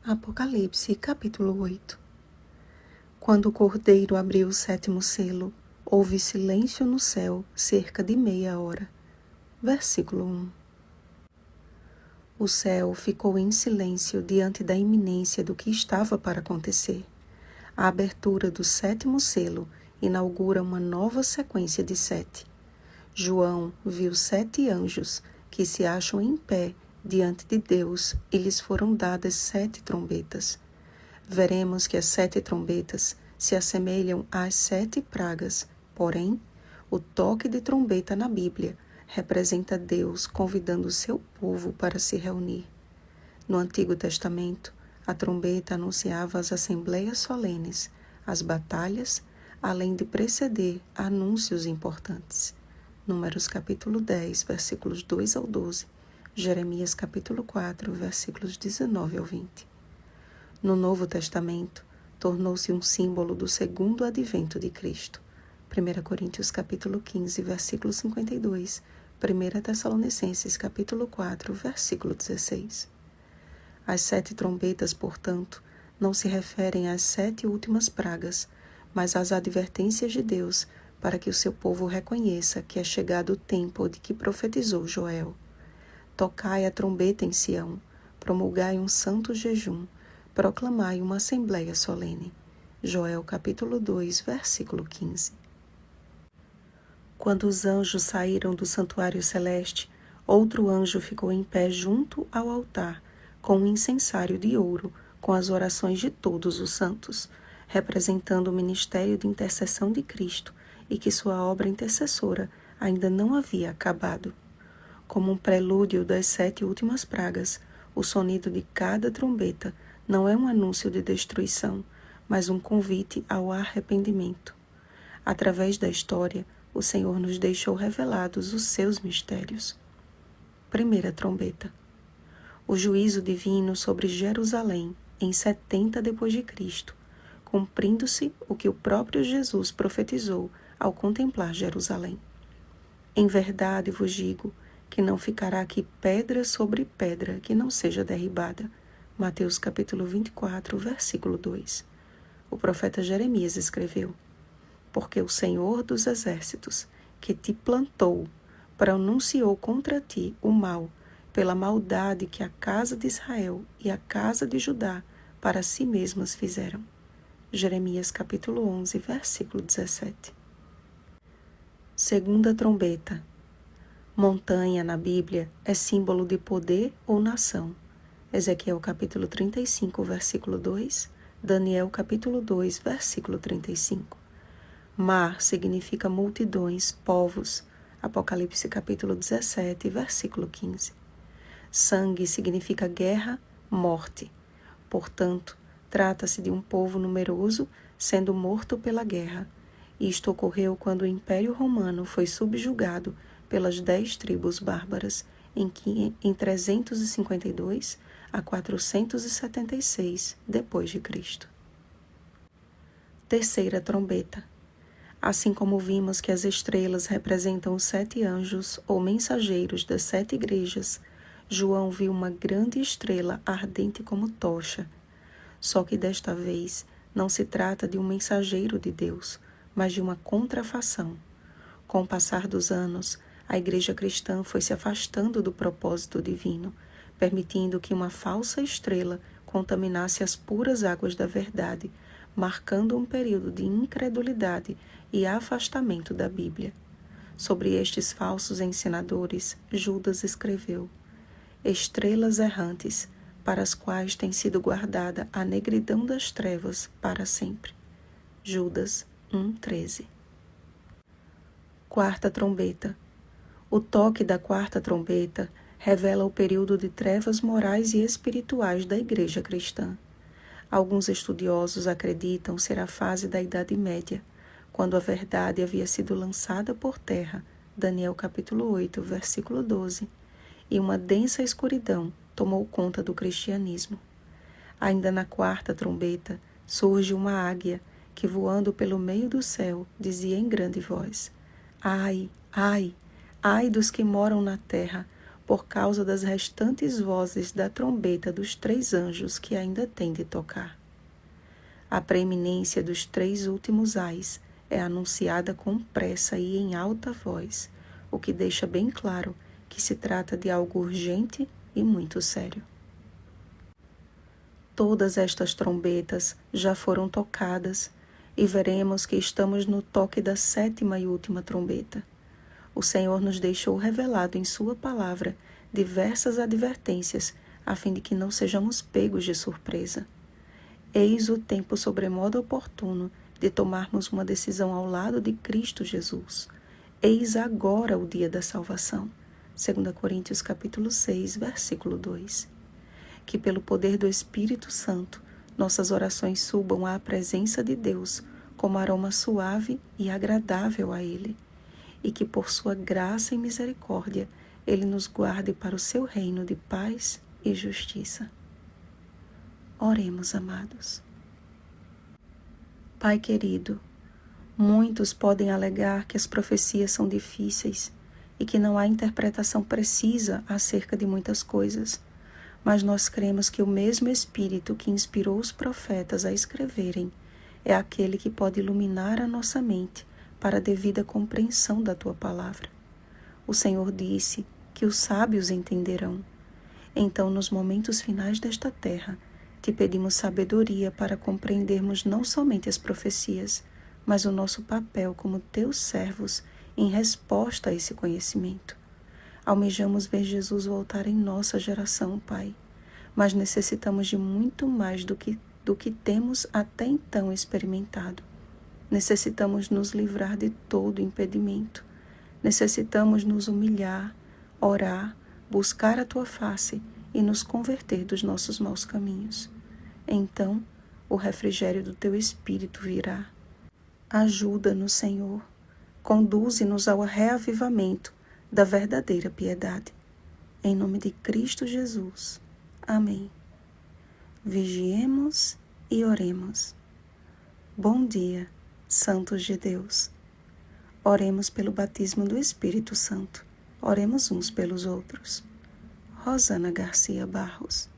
Apocalipse, capítulo 8. Quando o Cordeiro abriu o 7º selo, houve silêncio no céu cerca de meia hora. Versículo 1. O céu ficou em silêncio diante da iminência do que estava para acontecer. A abertura do 7º selo inaugura uma nova sequência de 7. João viu 7 anjos que se acham em pé diante de Deus e lhes foram dadas 7 trombetas. Veremos que as 7 trombetas se assemelham às 7 pragas, porém, o toque de trombeta na Bíblia representa Deus convidando o seu povo para se reunir. No Antigo Testamento, a trombeta anunciava as assembleias solenes, as batalhas, além de preceder anúncios importantes. Números capítulo 10, versículos 2 ao 12, Jeremias capítulo 4, versículos 19 ao 20. No Novo Testamento, tornou-se um símbolo do segundo advento de Cristo. 1 Coríntios capítulo 15, versículo 52, 1 Tessalonicenses capítulo 4, versículo 16. As 7 trombetas, portanto, não se referem às 7 últimas pragas, mas às advertências de Deus para que o seu povo reconheça que é chegado o tempo de que profetizou Joel. Tocai a trombeta em Sião, promulgai um santo jejum, proclamai uma assembleia solene. Joel capítulo 2, versículo 15. Quando os anjos saíram do santuário celeste, outro anjo ficou em pé junto ao altar, com um incensário de ouro, com as orações de todos os santos, representando o ministério de intercessão de Cristo e que sua obra intercessora ainda não havia acabado. Como um prelúdio das 7 últimas pragas, o sonido de cada trombeta não é um anúncio de destruição, mas um convite ao arrependimento. Através da história, o Senhor nos deixou revelados os seus mistérios. Primeira trombeta. O juízo divino sobre Jerusalém em 70 d.C., cumprindo-se o que o próprio Jesus profetizou ao contemplar Jerusalém. Em verdade vos digo que não ficará aqui pedra sobre pedra que não seja derribada. Mateus capítulo 24, versículo 2. O profeta Jeremias escreveu: porque o Senhor dos exércitos, que te plantou, pronunciou contra ti o mal, pela maldade que a casa de Israel e a casa de Judá para si mesmas fizeram. Jeremias capítulo 11, versículo 17. Segunda trombeta. Montanha na Bíblia é símbolo de poder ou nação. Ezequiel capítulo 35, versículo 2, Daniel capítulo 2, versículo 35. Mar significa multidões, povos. Apocalipse capítulo 17, versículo 15. Sangue significa guerra, morte. Portanto, trata-se de um povo numeroso sendo morto pela guerra. Isto ocorreu quando o Império Romano foi subjugado pelas 10 tribos bárbaras em 352 a 476 d.C. Terceira trombeta. Assim como vimos que as estrelas representam os 7 anjos ou mensageiros das 7 igrejas, João viu uma grande estrela ardente como tocha. Só que desta vez não se trata de um mensageiro de Deus, mas de uma contrafação. Com o passar dos anos, a igreja cristã foi se afastando do propósito divino, permitindo que uma falsa estrela contaminasse as puras águas da verdade, marcando um período de incredulidade e afastamento da Bíblia. Sobre estes falsos ensinadores, Judas escreveu: estrelas errantes, para as quais tem sido guardada a negridão das trevas para sempre. Judas 1:13. Quarta trombeta. O toque da quarta trombeta revela o período de trevas morais e espirituais da igreja cristã. Alguns estudiosos acreditam ser a fase da Idade Média, quando a verdade havia sido lançada por terra, Daniel capítulo 8, versículo 12, e uma densa escuridão tomou conta do cristianismo. Ainda na quarta trombeta, surge uma águia que, voando pelo meio do céu, dizia em grande voz: ai, ai, ai dos que moram na terra, por causa das restantes vozes da trombeta dos 3 anjos que ainda têm de tocar. A preeminência dos 3 últimos ais é anunciada com pressa e em alta voz, o que deixa bem claro que se trata de algo urgente e muito sério. Todas estas trombetas já foram tocadas e veremos que estamos no toque da 7ª e última trombeta. O Senhor nos deixou revelado em sua palavra diversas advertências a fim de que não sejamos pegos de surpresa. Eis o tempo sobremodo oportuno de tomarmos uma decisão ao lado de Cristo Jesus. Eis agora o dia da salvação. 2 Coríntios capítulo 6, versículo 2. Que pelo poder do Espírito Santo, nossas orações subam à presença de Deus como aroma suave e agradável a Ele, e que por sua graça e misericórdia Ele nos guarde para o seu reino de paz e justiça. Oremos, amados. Pai querido, muitos podem alegar que as profecias são difíceis e que não há interpretação precisa acerca de muitas coisas, mas nós cremos que o mesmo Espírito que inspirou os profetas a escreverem é aquele que pode iluminar a nossa mente para a devida compreensão da Tua palavra. O Senhor disse que os sábios entenderão. Então, nos momentos finais desta terra, Te pedimos sabedoria para compreendermos não somente as profecias, mas o nosso papel como Teus servos em resposta a esse conhecimento. Almejamos ver Jesus voltar em nossa geração, Pai, mas necessitamos de muito mais do que temos até então experimentado. Necessitamos nos livrar de todo impedimento. Necessitamos nos humilhar, orar, buscar a Tua face e nos converter dos nossos maus caminhos. Então, o refrigério do Teu Espírito virá. Ajuda-nos, Senhor. Conduze-nos ao reavivamento da verdadeira piedade. Em nome de Cristo Jesus. Amém. Vigiemos e oremos. Bom dia, santos de Deus. Oremos pelo batismo do Espírito Santo. Oremos uns pelos outros. Rosana Garcia Barros.